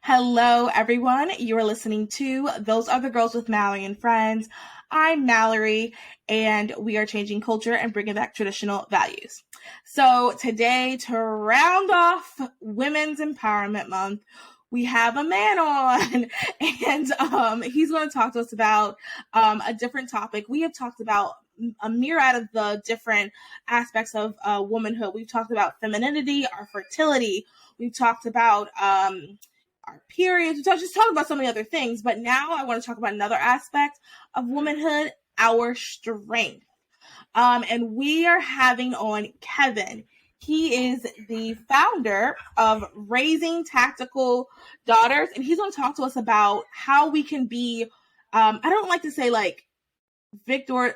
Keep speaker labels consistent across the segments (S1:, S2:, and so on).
S1: Hello, everyone. You are listening to Those Are the Girls with Mallory and Friends. I'm Mallory, and we are changing culture and bringing back traditional values. So today, to round off Women's Empowerment Month, we have a man on, and he's going to talk to us about a different topic. We have talked about a myriad of the different aspects of womanhood. We've talked about femininity, our fertility. We've talked about our periods. We just talked about so many other things, but now I want to talk about another aspect of womanhood, our strength. And we are having on Kevin. He is the founder of Raising Tactical Daughters, and he's going to talk to us about how we can be, I don't like to say like victors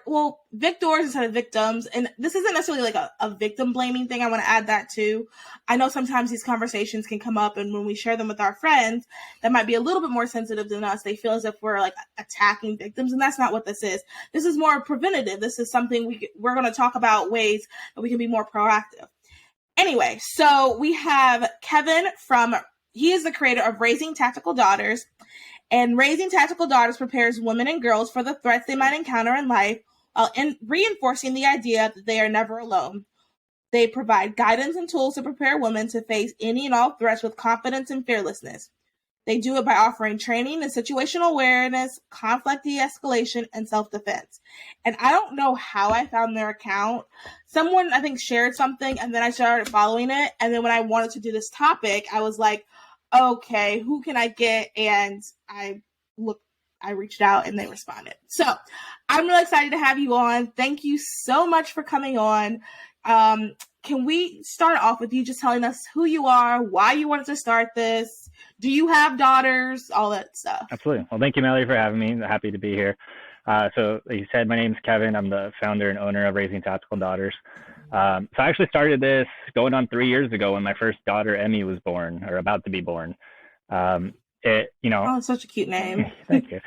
S1: instead of victims. And this isn't necessarily like a victim blaming thing. I want to add that too. I know sometimes these conversations can come up, and when we share them with our friends that might be a little bit more sensitive than us, they feel as if we're like attacking victims. And that's not what this is. This is more preventative. This is something we're going to talk about ways that we can be more proactive. Anyway, so we have Kevin he is the creator of Raising Tactical Daughters. And Raising Tactical Daughters prepares women and girls for the threats they might encounter in life while reinforcing the idea that they are never alone. They provide guidance and tools to prepare women to face any and all threats with confidence and fearlessness. They do it by offering training in situational awareness, conflict de-escalation, and self-defense. And I don't know how I found their account. Someone, I think, shared something, and then I started following it. And then when I wanted to do this topic, I was like, okay, who can I get? And I reached out and they responded. So I'm really excited to have you on. Thank you so much for coming on. Can we start off with you just telling us who you are, why you wanted to start this? Do you have daughters? All that stuff.
S2: Absolutely. Well, thank you, Mallory, for having me. I'm happy to be here. So like you said, my name's Kevin. I'm the founder and owner of Raising Tactical Daughters. So I actually started this going on 3 years ago when my first daughter, Emmy, was born, or about to be born.
S1: Oh, such a cute name.
S2: Thank you.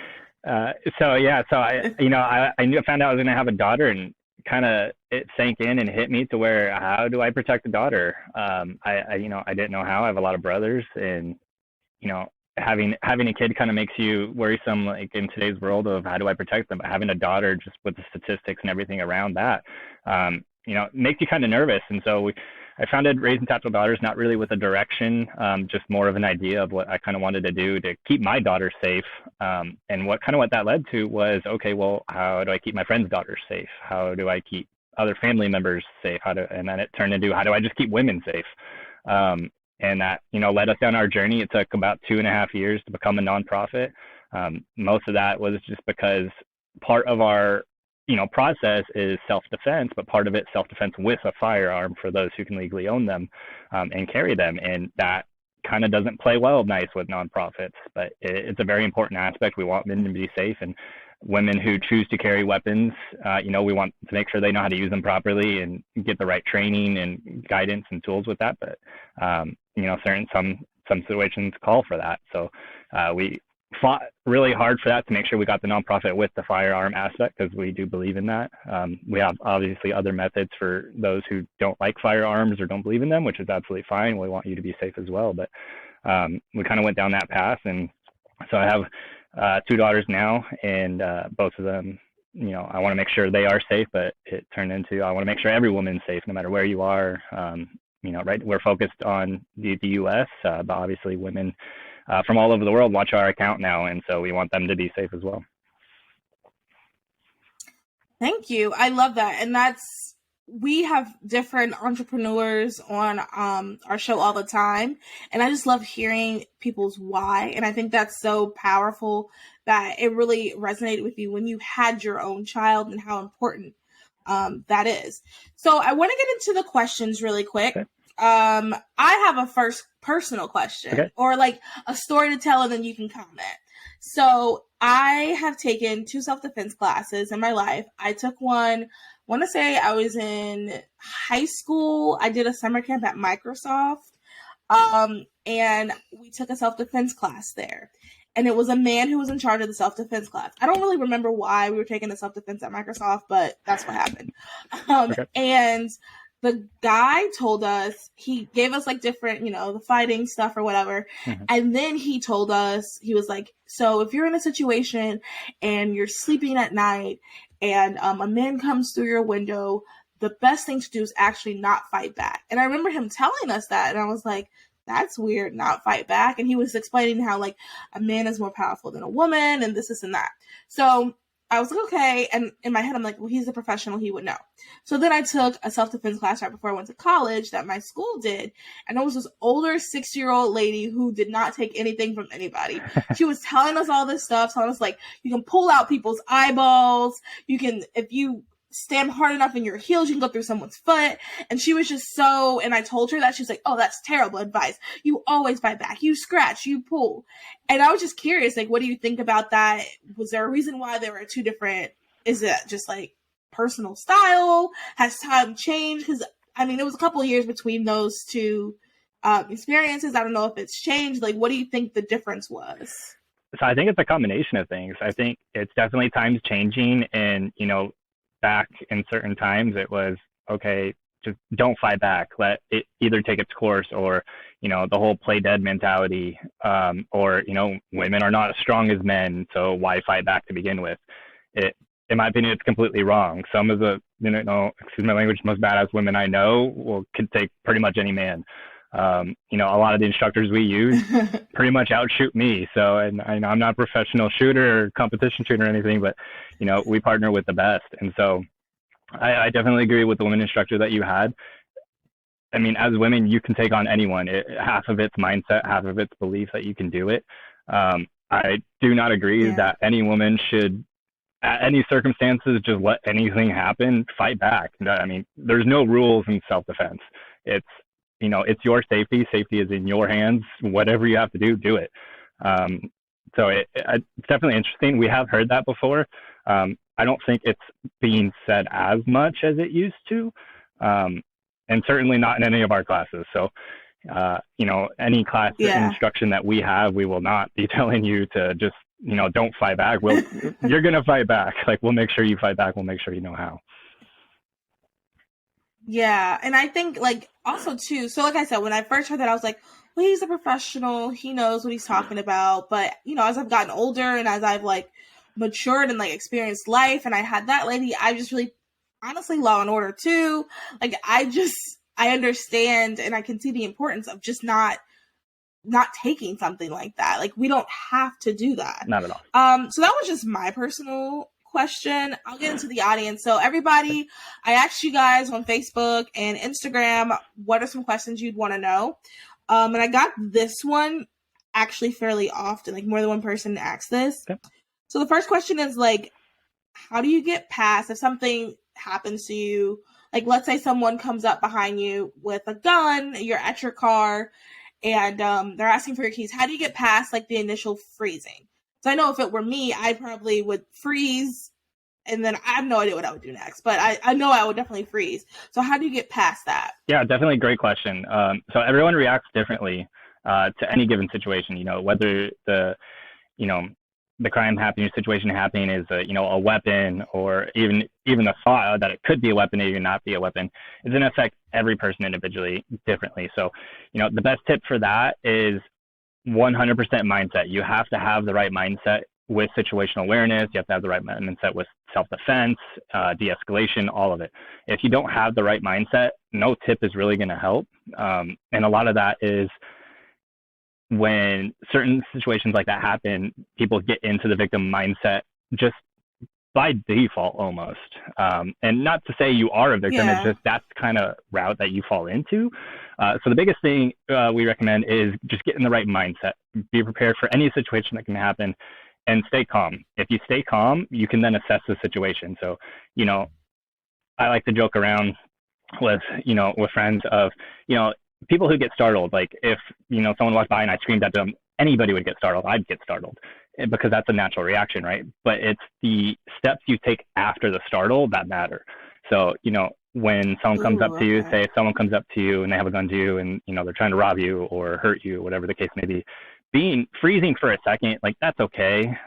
S2: I found out I was going to have a daughter, and kind of it sank in and hit me to where, how do I protect a daughter? I didn't know how. I have a lot of brothers, and, having a kid kind of makes you worrisome, like in today's world, of how do I protect them? But having a daughter, just with the statistics and everything around that, makes you kind of nervous. And so I founded Raising Tactical Daughters, not really with a direction, just more of an idea of what I kind of wanted to do to keep my daughter safe. And what that led to was, okay, well, how do I keep my friends' daughters safe? How do I keep other family members safe? And then it turned into, how do I just keep women safe? And that, led us down our journey. It took about 2.5 years to become a nonprofit. Most of that was just because part of our process is self-defense, but part of it self-defense with a firearm for those who can legally own them and carry them. And that kind of doesn't play nice with nonprofits, but it's a very important aspect. We want men to be safe, and women who choose to carry weapons, we want to make sure they know how to use them properly and get the right training and guidance and tools with that. But, some situations call for that. So we fought really hard for that to make sure we got the nonprofit with the firearm aspect, because we do believe in that. We have obviously other methods for those who don't like firearms or don't believe in them, which is absolutely fine. We want you to be safe as well. But we kind of went down that path. And so I have 2 daughters now, and both of them, I want to make sure they are safe, but it turned into, I want to make sure every woman's safe, no matter where you are. Right. We're focused on the U.S., but obviously women from all over the world watch our account now, and so we want them to be safe as well.
S1: Thank you. I love that. And we have different entrepreneurs on our show all the time, and I just love hearing people's why. And I think that's so powerful that it really resonated with you when you had your own child, and how important that is. So I want to get into the questions really quick.
S2: Okay.
S1: I have a first personal question,
S2: okay,
S1: or like a story to tell, and then you can comment. So I have taken 2 self-defense classes in my life. I took one, I want to say I was in high school. I did a summer camp at Microsoft, and we took a self-defense class there. And it was a man who was in charge of the self-defense class. I don't really remember why we were taking the self-defense at Microsoft, but that's what happened.
S2: Okay.
S1: And the guy told us, he gave us like different, the fighting stuff or whatever.
S2: Mm-hmm.
S1: And then he told us, he was like, so if you're in a situation and you're sleeping at night and a man comes through your window, the best thing to do is actually not fight back. And I remember him telling us that, and I was like, that's weird, not fight back. And he was explaining how like a man is more powerful than a woman and this and that. So I was like, okay. And in my head, I'm like, well, he's a professional. He would know. So then I took a self-defense class right before I went to college that my school did. And it was this older 60-year-old lady who did not take anything from anybody. She was telling us all this stuff, telling us like, you can pull out people's eyeballs. You can, if you stand hard enough in your heels, you can go through someone's foot. And she was just so, and I told her that, she was like, oh, that's terrible advice. You always fight back. You scratch, you pull. And I was just curious, like, what do you think about that? Was there a reason why there were two different, is it just like personal style? Has time changed? Because, I mean, it was a couple of years between those two experiences. I don't know if it's changed. Like, what do you think the difference was?
S2: So I think it's a combination of things. I think it's definitely times changing, and, back in certain times it was, okay, just don't fight back, let it either take its course, or the whole play dead mentality, or women are not as strong as men, so why fight back to begin with. It, in my opinion, it's completely wrong. Some of the excuse my language, most badass women I know could take pretty much any man. A lot of the instructors we use pretty much outshoot me. So, and I'm not a professional shooter or competition shooter or anything, but, we partner with the best. And so I definitely agree with the women instructor that you had. I mean, as women, you can take on anyone. Half of it's mindset, half of it's belief that you can do it. I do not agree that any woman should, at any circumstances, just let anything happen, fight back. I mean, there's no rules in self-defense. It's your safety. Safety is in your hands. Whatever you have to do, do it. So it's definitely interesting. We have heard that before. I don't think it's being said as much as it used to, and certainly not in any of our classes. So, any class instruction that we have, we will not be telling you to just, don't fight back. You're going to fight back. Like, we'll make sure you fight back. We'll make sure you know how.
S1: Yeah, and I think, like, also, too, so like I said, when I first heard that, I was like, well, he's a professional, he knows what he's talking about, but, as I've gotten older and as I've, like, matured and, like, experienced life, and I had that lady, I just really, honestly, Law and Order, too, like, I understand, and I can see the importance of just not taking something like that. Like, we don't have to do that.
S2: Not at all.
S1: So that was just my personal question. I'll get into the audience. So everybody, I asked you guys on Facebook and Instagram, what are some questions you'd want to know? And I got this one actually fairly often, like more than one person asked this. Okay. So the first question is like, how do you get past if something happens to you? Like, let's say someone comes up behind you with a gun, you're at your car, and they're asking for your keys. How do you get past like the initial freezing? So I know if it were me, I probably would freeze, and then I have no idea what I would do next. But I know I would definitely freeze. So how do you get past that?
S2: Yeah, definitely great question. So everyone reacts differently to any given situation. Whether the crime happening, situation happening is a weapon, or even the thought that it could be a weapon or even not be a weapon, is going to affect every person individually differently. So, the best tip for that is 100% mindset. You have to have the right mindset with situational awareness. You have to have the right mindset with self-defense, de-escalation, all of it. If you don't have the right mindset, no tip is really going to help. And a lot of that is when certain situations like that happen, people get into the victim mindset just by default almost. And not to say you are a victim, it's just that's kind of route that you fall into. So the biggest thing we recommend is just get in the right mindset. Be prepared for any situation that can happen and stay calm. If you stay calm, you can then assess the situation. So, I like to joke around with friends of, people who get startled. Like if, someone walked by and I screamed at them, anybody would get startled. I'd get startled because that's a natural reaction, right? But it's the steps you take after the startle that matter. So, when someone comes up to you, say if someone comes up to you and they have a gun to you and, they're trying to rob you or hurt you, whatever the case may be, freezing for a second, like that's okay.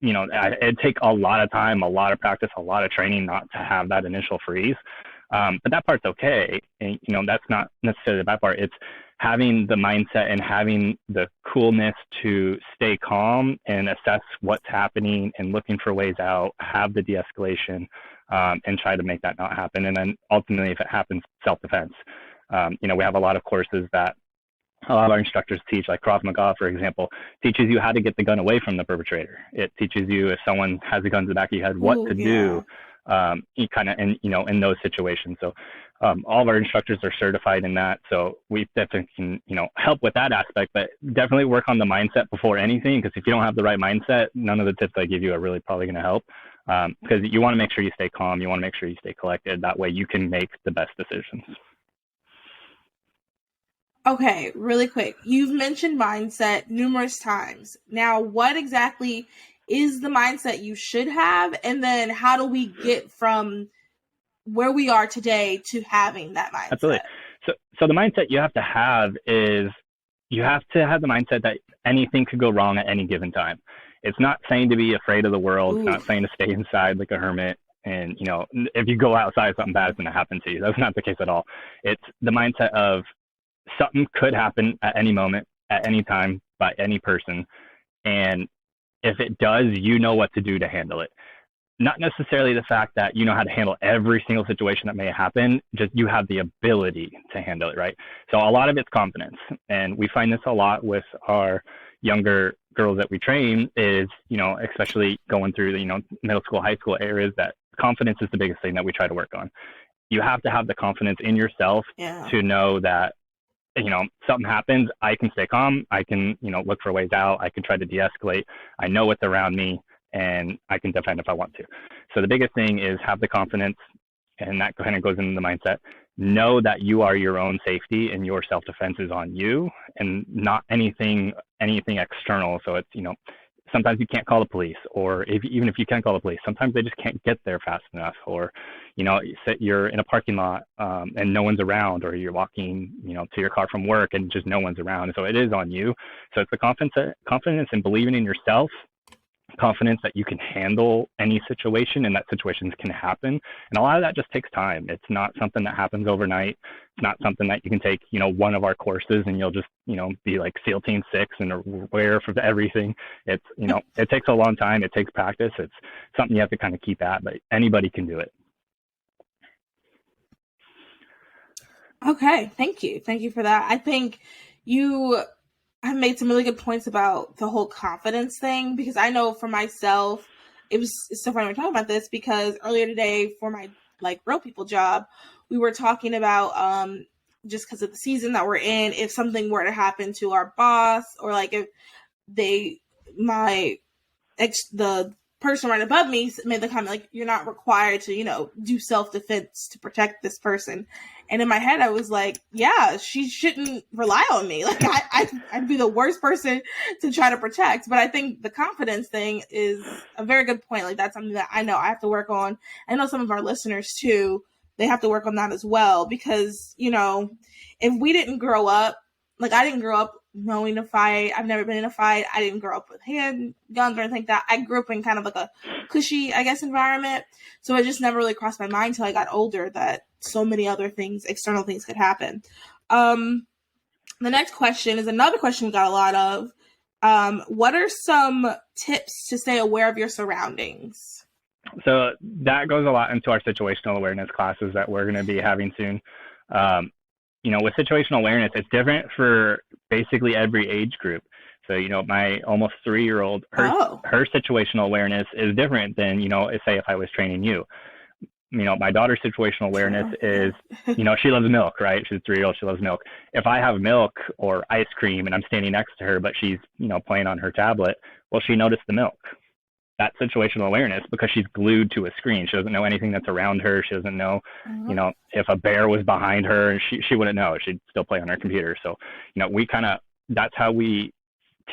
S2: It'd take a lot of time, a lot of practice, a lot of training not to have that initial freeze. But that part's okay. And, that's not necessarily the bad part. It's having the mindset and having the coolness to stay calm and assess what's happening and looking for ways out, have the de-escalation, and try to make that not happen. And then ultimately, if it happens, self-defense. We have a lot of courses that a lot of our instructors teach, like Krav Maga, for example, teaches you how to get the gun away from the perpetrator. It teaches you if someone has a gun to the back of your head, what to do, you kind of, in those situations. So all of our instructors are certified in that. So we definitely can, help with that aspect, but definitely work on the mindset before anything, because if you don't have the right mindset, none of the tips I give you are really probably going to help, because you want to make sure you stay calm. You want to make sure you stay collected. That way you can make the best decisions.
S1: Okay, really quick. You've mentioned mindset numerous times. Now, what exactly is the mindset you should have? And then how do we get from where we are today to having that mindset?
S2: Absolutely. So the mindset you have to have is you have to have the mindset that anything could go wrong at any given time. It's not saying to be afraid of the world. It's not saying to stay inside like a hermit. And, if you go outside, something bad is going to happen to you. That's not the case at all. It's the mindset of something could happen at any moment, at any time, by any person. And if it does, you know what to do to handle it. Not necessarily the fact that you know how to handle every single situation that may happen, just you have the ability to handle it, right? So a lot of it's confidence. And we find this a lot with our younger girls that we train is, especially going through the, middle school, high school areas, that confidence is the biggest thing that we try to work on. You have to have the confidence in yourself to know that, something happens, I can stay calm. I can, look for ways out. I can try to de-escalate. I know what's around me and I can defend if I want to. So the biggest thing is have the confidence, and that kind of goes into the mindset. Know that you are your own safety and your self-defense is on you and not anything external. So it's, sometimes you can't call the police, or even if you can call the police, sometimes they just can't get there fast enough, or, you're in a parking lot and no one's around, or you're walking, to your car from work and just no one's around. So it is on you. So it's the confidence and believing in yourself, confidence that you can handle any situation and that situations can happen. And a lot of that just takes time. It's not something that happens overnight. It's not something that you can take, one of our courses and you'll just, be like SEAL Team 6 and aware for everything. It's, it takes a long time. It takes practice. It's something you have to kind of keep at, but anybody can do it.
S1: Okay. Thank you. Thank you for that. I think I've made some really good points about the whole confidence thing, because I know for myself, it's so funny we're talking about this, because earlier today for my real people job, we were talking about just because of the season that we're in, if something were to happen to our boss, or if the person right above me made the comment you're not required to do self-defense to protect this person. And in my head I was like, yeah, she shouldn't rely on me. I'd be the worst person to try to protect. But I think the confidence thing is a very good point. That's something that I know I have to work on. I know some of our listeners too, they have to work on that as well, because if we didn't grow up, I didn't grow up knowing to fight. I've never been in a fight. I didn't grow up with handguns or anything like that. I grew up in kind of a cushy, I guess, environment. So it just never really crossed my mind until I got older that so many other things, external things, could happen. The next question is another question we got a lot of. What are some tips to stay aware of your surroundings?
S2: So that goes a lot into our situational awareness classes that we're going to be having soon. With situational awareness, it's different for basically every age group. So, my almost 3-year-old, her situational awareness is different than, say if I was training you. My daughter's situational awareness is, she loves milk, right? She's 3-year-old, she loves milk. If I have milk or ice cream and I'm standing next to her, but she's, playing on her tablet, well, she noticed the milk. That's situational awareness, because she's glued to a screen. She doesn't know anything that's around her. She doesn't know, if a bear was behind her, she wouldn't know. She'd still play on her computer. So, that's how we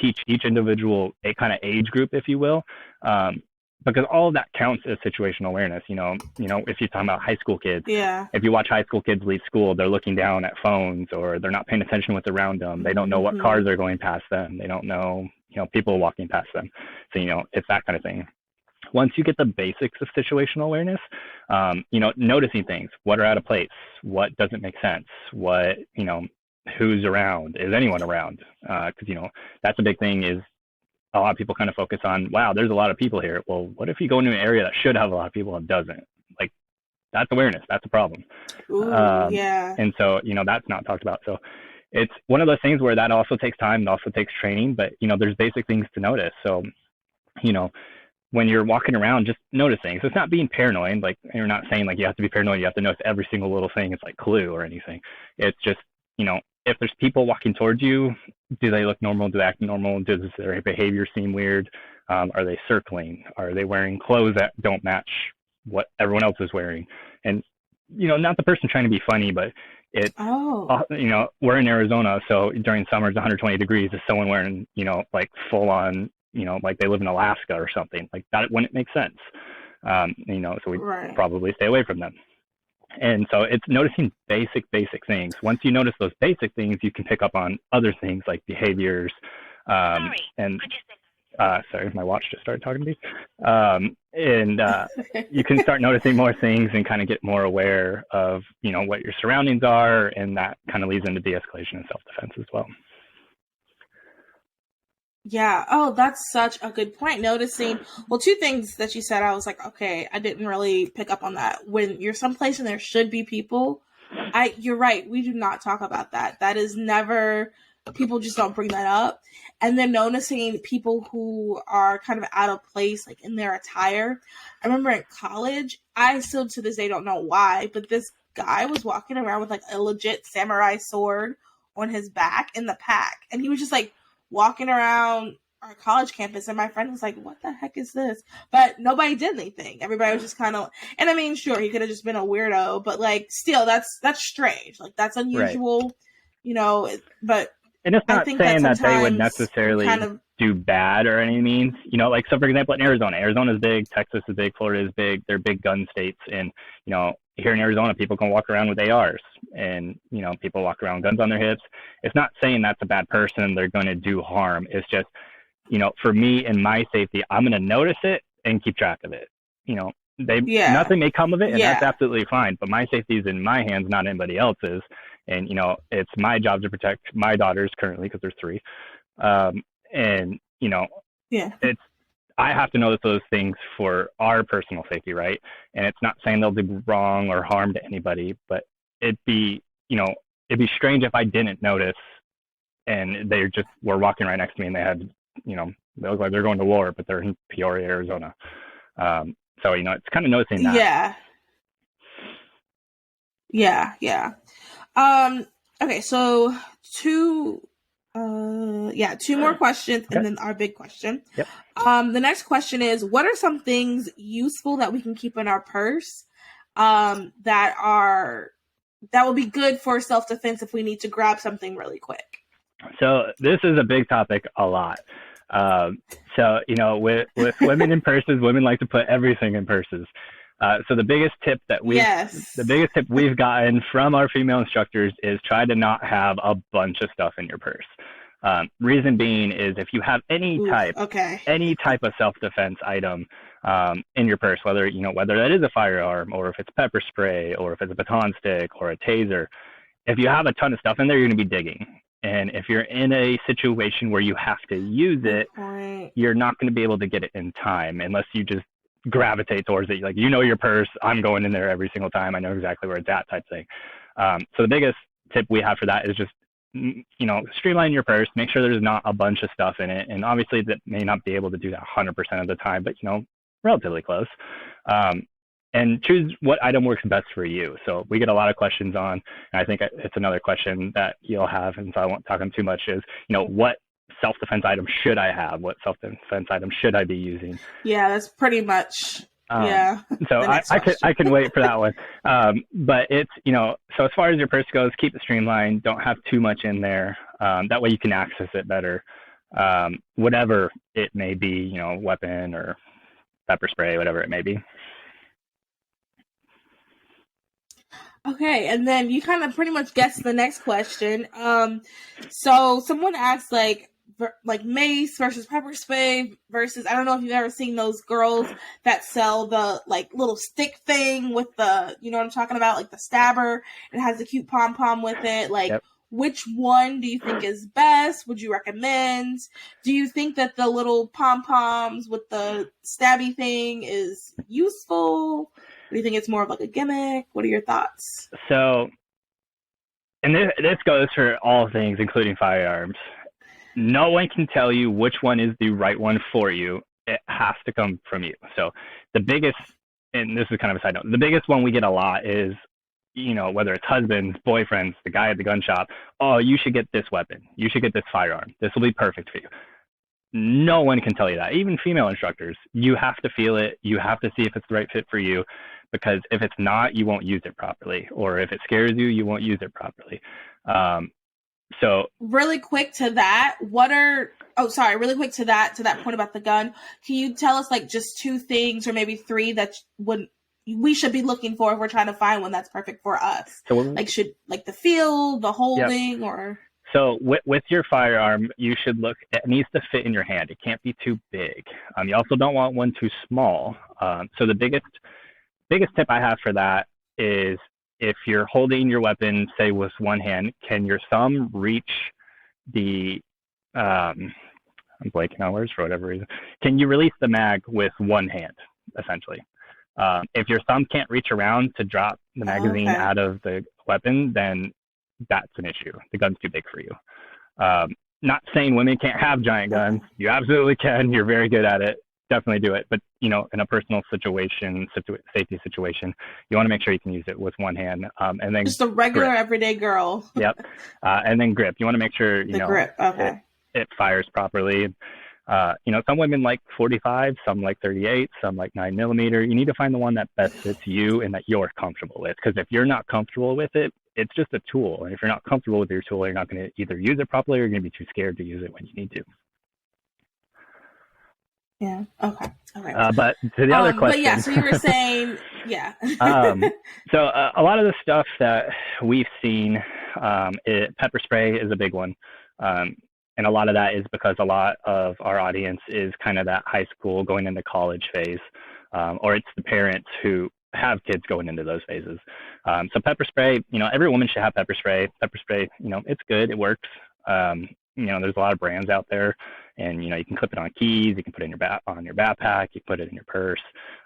S2: teach each individual a kind of age group, if you will, because all of that counts as situational awareness. If you're talking about high school kids, if you watch high school kids leave school, they're looking down at phones, or they're not paying attention to what's around them. They don't know what cars are going past them. They don't know, people walking past them. So, it's that kind of thing. once you get the basics of situational awareness, noticing things, what are out of place, what doesn't make sense, what, who's around, is anyone around? Because, that's a big thing is a lot of people kind of focus on, wow, there's a lot of people here. Well, what if you go into an area that should have a lot of people and doesn't? Like, that's awareness. That's a problem.
S1: Ooh, yeah.
S2: And so, that's not talked about. So it's one of those things where that also takes time and also takes training, but, there's basic things to notice. So, when you're walking around, just notice things. It's not being paranoid. Like, you're not saying like you have to be paranoid. You have to notice every single little thing. It's like Clue or anything. It's just, if there's people walking towards you, do they look normal? Do they act normal? Does their behavior seem weird? Are they circling? Are they wearing clothes that don't match what everyone else is wearing? And, not the person trying to be funny, but it's, we're in Arizona. So during summer it's 120 degrees. Is someone wearing, like full on, like they live in Alaska or something like that? Wouldn't make sense. So we probably stay away from them. And so it's noticing basic things. Once you notice those basic things, you can pick up on other things like behaviors. Sorry, my watch just started talking to me. You can start noticing more things and kind of get more aware of, what your surroundings are. And that kind of leads into de-escalation and self-defense as well.
S1: Yeah. Oh, that's such a good point. Noticing, well, two things that you said, I was like, okay, I didn't really pick up on that. When you're someplace and there should be people, you're right. We do not talk about that. That is never, people just don't bring that up. And then noticing people who are kind of out of place, like in their attire. I remember in college, I still to this day don't know why, but this guy was walking around with like a legit samurai sword on his back in the pack. And he was just like, walking around our college campus, and my friend was like, what the heck is this? But nobody did anything. Everybody was just kind of, and I mean, sure, he could have just been a weirdo, but like, still, that's strange. Like, that's unusual, but
S2: and it's not saying that they would necessarily do bad or any means, like, so for example, in Arizona is big, Texas is big, Florida is big, they're big gun states. And, here in Arizona, people can walk around with ARs and, people walk around with guns on their hips. It's not saying that's a bad person. They're going to do harm. It's just, for me and my safety, I'm going to notice it and keep track of it. Nothing may come of it, and that's absolutely fine. But my safety is in my hands, not anybody else's. And, it's my job to protect my daughters currently because there's 3. It's, I have to notice those things for our personal safety, right? And it's not saying they'll do wrong or harm to anybody, but it'd be strange if I didn't notice and they just were walking right next to me and they had, they look like they're going to war, but they're in Peoria, Arizona. So, it's kind of noticing that.
S1: Yeah. Okay, so two more questions, and then our big question.
S2: Yep.
S1: The next question is, what are some things useful that we can keep in our purse that will be good for self-defense if we need to grab something really quick?
S2: So this is a big topic a lot. With women in purses, women like to put everything in purses. So the biggest tip we've gotten from our female instructors is try to not have a bunch of stuff in your purse. Reason being is if you have any type of self-defense item in your purse, whether that is a firearm or if it's pepper spray or if it's a baton stick or a taser, if you have a ton of stuff in there, you're going to be digging. And if you're in a situation where you have to use it, you're not going to be able to get it in time unless you just gravitate towards it. Like, your purse, I'm going in there every single time. I know exactly where it's at, type thing. So the biggest tip we have for that is just, streamline your purse, make sure there's not a bunch of stuff in it. And obviously that may not be able to do that 100% of the time, but, relatively close. And choose what item works best for you. So we get a lot of questions on, and I think it's another question that you'll have, and so I won't talk on too much, is, what self-defense item should I have? What self-defense item should I be using?
S1: Yeah, that's pretty much,
S2: So I can wait for that one. But it's, so as far as your purse goes, keep it streamlined. Don't have too much in there. That way you can access it better. Whatever it may be, weapon or pepper spray, whatever it may be.
S1: Okay, and then you kind of pretty much guessed the next question. So someone asked, like, like mace versus pepper spray versus, I don't know if you've ever seen those girls that sell the like little stick thing with the, you know what I'm talking about, like the stabber. It has a cute pom pom with it. Like,
S2: Yep.
S1: which one do you think is best? Would you recommend? Do you think that the little pom poms with the stabby thing is useful? Or do you think it's more of like a gimmick? What are your thoughts?
S2: So, and this goes for all things, including firearms. No one can tell you which one is the right one for you. It has to come from you. So the biggest, and this is kind of a side note, the biggest one we get a lot is, you know, whether it's husbands, boyfriends, the guy at the gun shop, oh, you should get this weapon. You should get this firearm. This will be perfect for you. No one can tell you that. Even female instructors, you have to feel it. You have to see if it's the right fit for you, because if it's not, you won't use it properly. Or if it scares you, you won't use it properly. So
S1: really quick to that, really quick to that point about the gun. Can you tell us like just two things or maybe three that we should be looking for if we're trying to find one that's perfect for us?
S2: So
S1: like, should like the feel, the holding, or
S2: so with your firearm, you should look. It needs to fit in your hand. It can't be too big. You also don't want one too small. So the biggest tip I have for that is, if you're holding your weapon, say with one hand, can your thumb reach the I'm blanking on words for whatever reason. Can you release the mag with one hand, essentially? If your thumb can't reach around to drop the magazine out of the weapon, then that's an issue. The gun's too big for you. Not saying women can't have giant guns. You absolutely can. You're very good at it. Definitely do it. But, you know, in a personal situation, safety situation, you want to make sure you can use it with one hand. And then
S1: just a regular
S2: grip.
S1: everyday girl.
S2: Yep. And then grip. You want to make sure, you know,
S1: grip. Okay.
S2: It fires properly. You know, some women like 45, some like 38, some like 9mm. You need to find the one that best fits you and that you're comfortable with. Because if you're not comfortable with it, it's just a tool. And if you're not comfortable with your tool, you're not going to either use it properly or you're going to be too scared to use it when you need to.
S1: Yeah. Okay.
S2: But to the other question.
S1: But yeah, so you were saying, yeah.
S2: So a lot of the stuff that we've seen, pepper spray is a big one. And a lot of that is because a lot of our audience is kind of that high school going into college phase, or it's the parents who have kids going into those phases. So pepper spray, you know, every woman should have pepper spray. Pepper spray, you know, it's good. It works. You know, there's a lot of brands out there, and, you know, you can clip it on keys, you can put it in on your backpack, you can put it in your purse.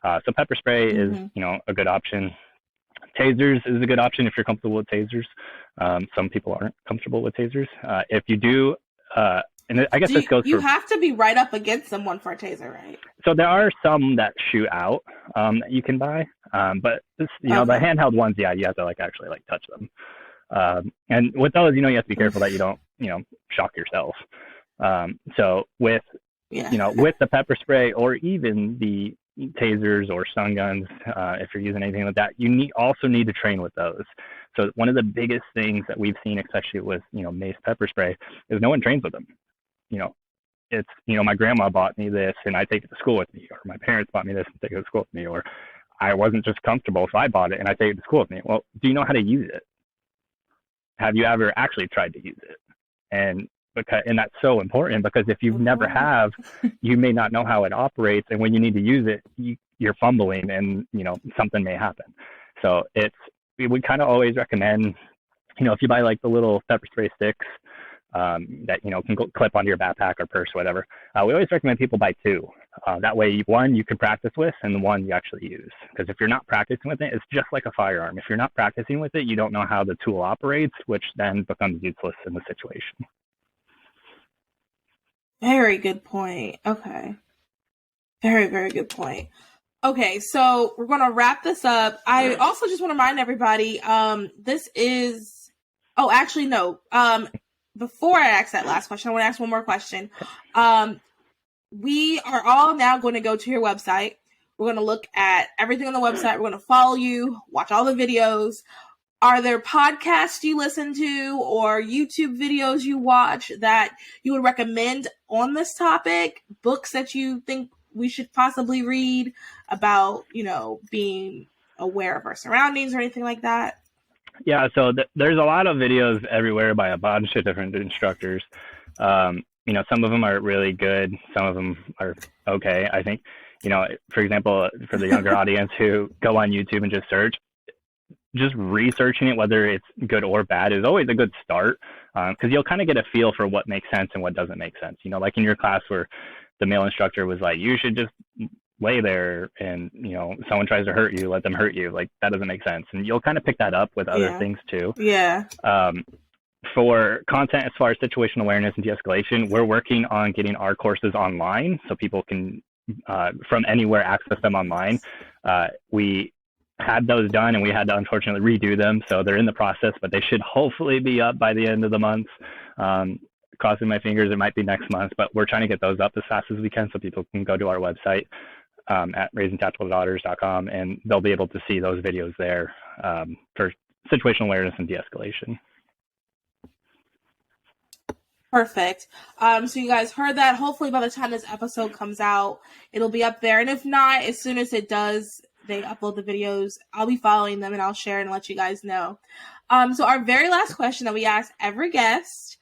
S2: So pepper spray is, you know, a good option. Tasers is a good option if you're comfortable with tasers. Some people aren't comfortable with tasers. If you do, and I guess this goes
S1: you have to be right up against someone for a taser, right?
S2: So there are some that shoot out that you can buy, but this, you know, the handheld ones, yeah, you have to actually touch them. And with those, you know, you have to be careful that you don't, you know, shock yourself. So with, you know, with the pepper spray or even the tasers or stun guns, if you're using anything like that, you also need to train with those. So one of the biggest things that we've seen, especially with, you know, mace pepper spray, is no one trains with them. You know, it's, you know, my grandma bought me this and I take it to school with me, or my parents bought me this and take it to school with me, or I wasn't just comfortable, so I bought it and I take it to school with me. Well, do you know how to use it? Have you ever actually tried to use it? And that's so important, because if you've never have, you may not know how it operates, and when you need to use it, you're fumbling, and, you know, something may happen. So we would kind of always recommend, you know, if you buy like the little pepper spray sticks that, you know, can clip onto your backpack or purse, whatever, we always recommend people buy two. That way, one you can practice with, and the one you actually use. Because if you're not practicing with it, it's just like a firearm. If you're not practicing with it, you don't know how the tool operates, which then becomes useless in the situation.
S1: Very good point. Okay. Very, very good point. Okay, so we're going to wrap this up. I also just want to remind everybody, this is... Oh, actually, no. Before I ask that last question, I want to ask one more question. We are all now going to go to your website. We're going to look at everything on the website. We're going to follow you, watch all the videos. Are there podcasts you listen to or YouTube videos you watch that you would recommend on this topic? Books that you think we should possibly read about, you know, being aware of our surroundings or anything like that?
S2: Yeah, so there's a lot of videos everywhere by a bunch of different instructors. some of them are really good. Some of them are okay. I think, for example, for the younger audience who go on YouTube and just search, just researching it, whether it's good or bad, is always a good start, because you'll kind of get a feel for what makes sense and what doesn't make sense. Like in your class where the male instructor was like, you should just lay there, and someone tries to hurt you, let them hurt you. Like, that doesn't make sense. And you'll kind of pick that up with other things too.
S1: Yeah.
S2: For content as far as situational awareness and de-escalation, we're working on getting our courses online so people can, from anywhere, access them online. We had those done and we had to unfortunately redo them, so they're in the process, but they should hopefully be up by the end of the month. Crossing my fingers, it might be next month, but we're trying to get those up as fast as we can so people can go to our website at raisingtacticaldaughters.com, and they'll be able to see those videos there for situational awareness and de-escalation.
S1: Perfect. So you guys heard that. Hopefully by the time this episode comes out, it'll be up there. And if not, as soon as it does, they upload the videos, I'll be following them and I'll share and let you guys know. So our very last question that we ask every guest,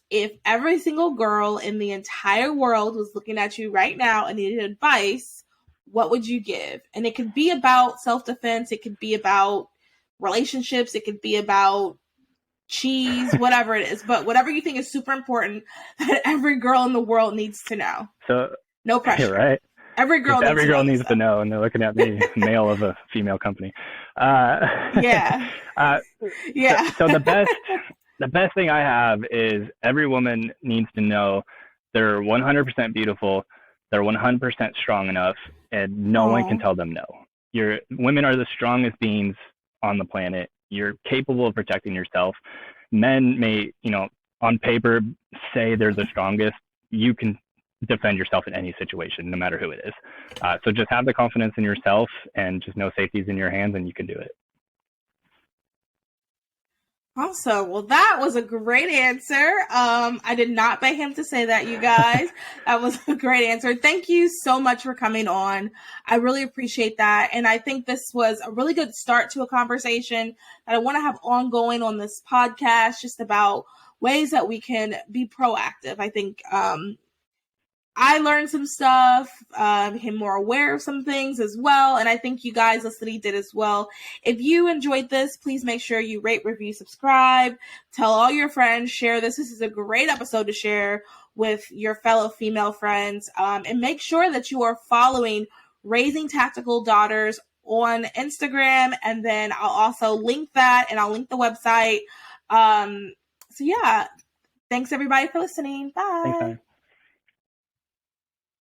S1: if every single girl in the entire world was looking at you right now and needed advice, what would you give? And it could be about self-defense. It could be about relationships. It could be about cheese, whatever it is, but whatever you think is super important that every girl in the world needs to know.
S2: So
S1: no pressure,
S2: right?
S1: Every girl
S2: needs to know, and they're looking at me, male of a female company.
S1: Yeah.
S2: So the best thing I have is every woman needs to know they're 100% beautiful, they're 100% strong enough, and no one can tell them no. Women are the strongest beings on the planet. You're capable of protecting yourself. Men may, on paper say they're the strongest. You can defend yourself in any situation, no matter who it is. So just have the confidence in yourself and just know safety's in your hands and you can do it.
S1: Awesome. Well, that was a great answer. I did not beg him to say that, you guys. That was a great answer. Thank you so much for coming on. I really appreciate that. And I think this was a really good start to a conversation that I want to have ongoing on this podcast, just about ways that we can be proactive. I think, I learned some stuff, became more aware of some things as well, and I think you guys listening did as well. If you enjoyed this, please make sure you rate, review, subscribe, tell all your friends, share this. This is a great episode to share with your fellow female friends, and make sure that you are following Raising Tactical Daughters on Instagram, and then I'll also link that, and I'll link the website. So yeah, thanks everybody for listening. Bye.
S2: Thanks,